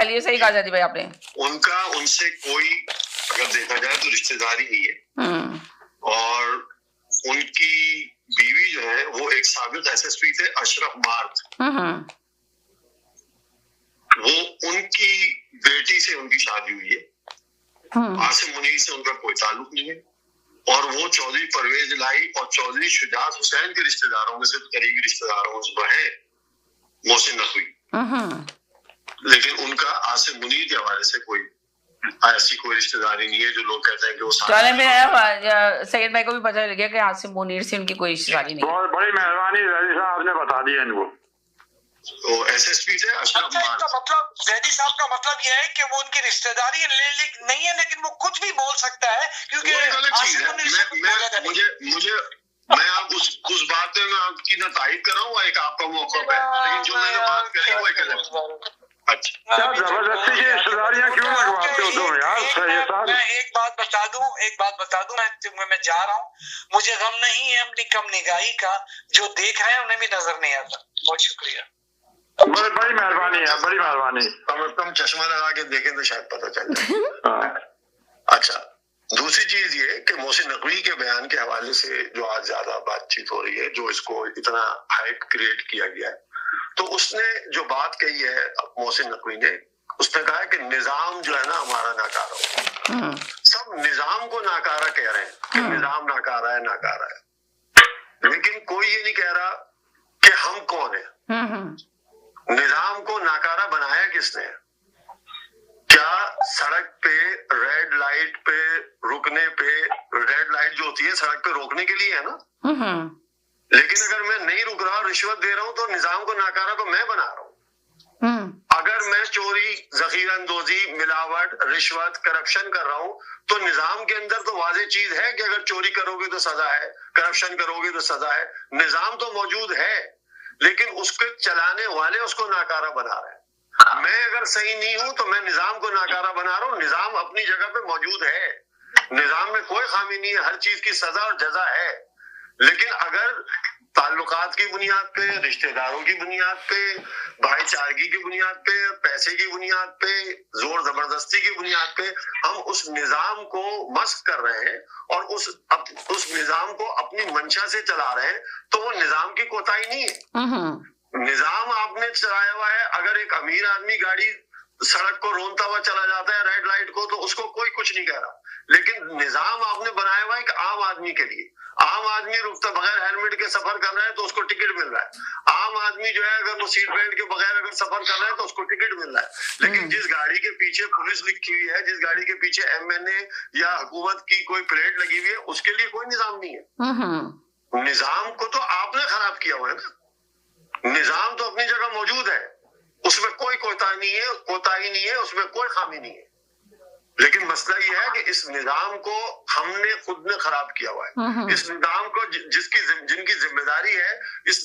پہلے صحیح کہا جاتی بھائی آپ نے. ان کا ان سے کوئی اگر دیکھا جائے تو رشتے داری نہیں ہے. اور ان کی بیوی جو ہے وہ ایک سابق SSP تھے اشرف مارک. وہ ان کی بیٹی سے ان کی شادی ہوئی ہے. عاصم منیر سے ان کا کوئی تعلق نہیں ہے. اور وہ چودھری پرویز الہی اور چودھری شجاعت حسین کے رشتے داروں میں سے قریبی رشتے داروں میں ہیں محسن نقوی. لیکن ان کا عاصم منیر کے حوالے سے کوئی ایسی کوئی رشتے داری نہیں ہے جو لوگ کہتے ہیں کہ وہ سید بھائی کو بھی پتہ لگ گیا کہ عاصم منیر سے ان کی کوئی رشتے داری نہیں ہے. بہت بڑی مہربانی زیدی صاحب، آپ نے بتا دیا ان کو. تو SSP تھے اشرف مارک. کا مطلب زیدی صاحب کا مطلب یہ ہے کہ وہ ان کی رشتے داری نہیں ہے لیکن وہ کچھ بھی بول سکتا ہے کیونکہ میں آپ اس بات میں آپ کی نہ تائید کر رہا ہوں، ایک آپ کا موقف ہے، لیکن جو میں نے بات کری وہ ایک الگ. اچھا زبردستی کی رشتے داریاں کیوں لگواتے ہو تم یار؟ میں ایک بات بتا دوں میں جا رہا ہوں، مجھے غم نہیں ہے اپنی کم نگاہی کا، جو دیکھ رہے ہیں انہیں بھی نظر نہیں آتا. بہت شکریہ. بڑی مہربانی ہے، بڑی مہربانی. کم از کم چشمہ لگا کے دیکھیں تو شاید پتہ چل جائے. اچھا، دوسری چیز یہ کہ محسن نقوی کے بیان کے حوالے سے جو آج زیادہ بات چیت ہو رہی ہے، جو اس کو اتنا ہائپ کریٹ کیا گیا ہے، تو اس نے جو بات کہی ہے محسن نقوی نے، اس نے کہا کہ نظام جو ہے نا ہمارا ناکارہ ہو. سب نظام کو ناکارہ کہہ رہے ہیں کہ نظام ناکارہ ہے، لیکن کوئی یہ نہیں کہہ رہا کہ ہم کون ہیں. نظام کو ناکارہ بنایا کس نے؟ کیا سڑک پہ ریڈ لائٹ پہ رکنے پہ، ریڈ لائٹ جو ہوتی ہے سڑک پہ روکنے کے لیے ہے نا، لیکن اگر میں نہیں رک رہا، رشوت دے رہا ہوں، تو نظام کو ناکارہ تو میں بنا رہا ہوں. اگر میں چوری، ذخیرہ اندوزی، ملاوٹ، رشوت، کرپشن کر رہا ہوں، تو نظام کے اندر تو واضح چیز ہے کہ اگر چوری کرو گے تو سزا ہے، کرپشن کرو گے تو سزا ہے. نظام تو موجود ہے، لیکن اس کے چلانے والے اس کو ناکارہ بنا رہے ہیں. میں اگر صحیح نہیں ہوں تو میں نظام کو ناکارہ بنا رہا ہوں. نظام اپنی جگہ پہ موجود ہے، نظام میں کوئی خامی نہیں ہے، ہر چیز کی سزا اور جزا ہے. لیکن اگر تعلقات کی بنیاد پہ، رشتہ داروں کی بنیاد پہ، بھائی چارگی کی بنیاد پہ، پیسے کی بنیاد پہ، زور زبردستی کی بنیاد پہ ہم اس نظام کو مسخ کر رہے ہیں اور اس نظام کو اپنی منشا سے چلا رہے ہیں، تو وہ نظام کی کوتاہی نہیں ہے. نظام آپ نے چلایا ہوا ہے. اگر ایک امیر آدمی گاڑی سڑک کو رونتا ہوا چلا جاتا ہے ریڈ لائٹ کو، تو اس کو کوئی کچھ نہیں کہہ رہا. لیکن نظام آپ نے بنایا ہوا ہے ایک عام آدمی کے لیے. عام آدمی رکتا بغیر ہیلمٹ کے سفر کر رہا ہے تو اس کو ٹکٹ مل رہا ہے. عام آدمی جو ہے اگر وہ سیٹ بیلٹ کے بغیر اگر سفر کر رہا ہے تو اس کو ٹکٹ مل رہا ہے. لیکن جس گاڑی کے پیچھے پولیس لکھی ہوئی ہے، جس گاڑی کے پیچھے MNA یا حکومت کی کوئی پلیٹ لگی ہوئی ہے، اس کے لیے کوئی نظام نہیں ہے. نظام کو تو آپ نے خراب کیا ہوا ہے نا. نظام تو اپنی جگہ موجود ہے، اس میں کوئی کوتاہی نہیں ہے، اس میں کوئی خامی نہیں ہے. لیکن مسئلہ یہ ہے کہ اس نظام کو ہم نے خود نے خراب کیا ہوا ہے. اس نظام کو جن کی ذمہ داری ہے اس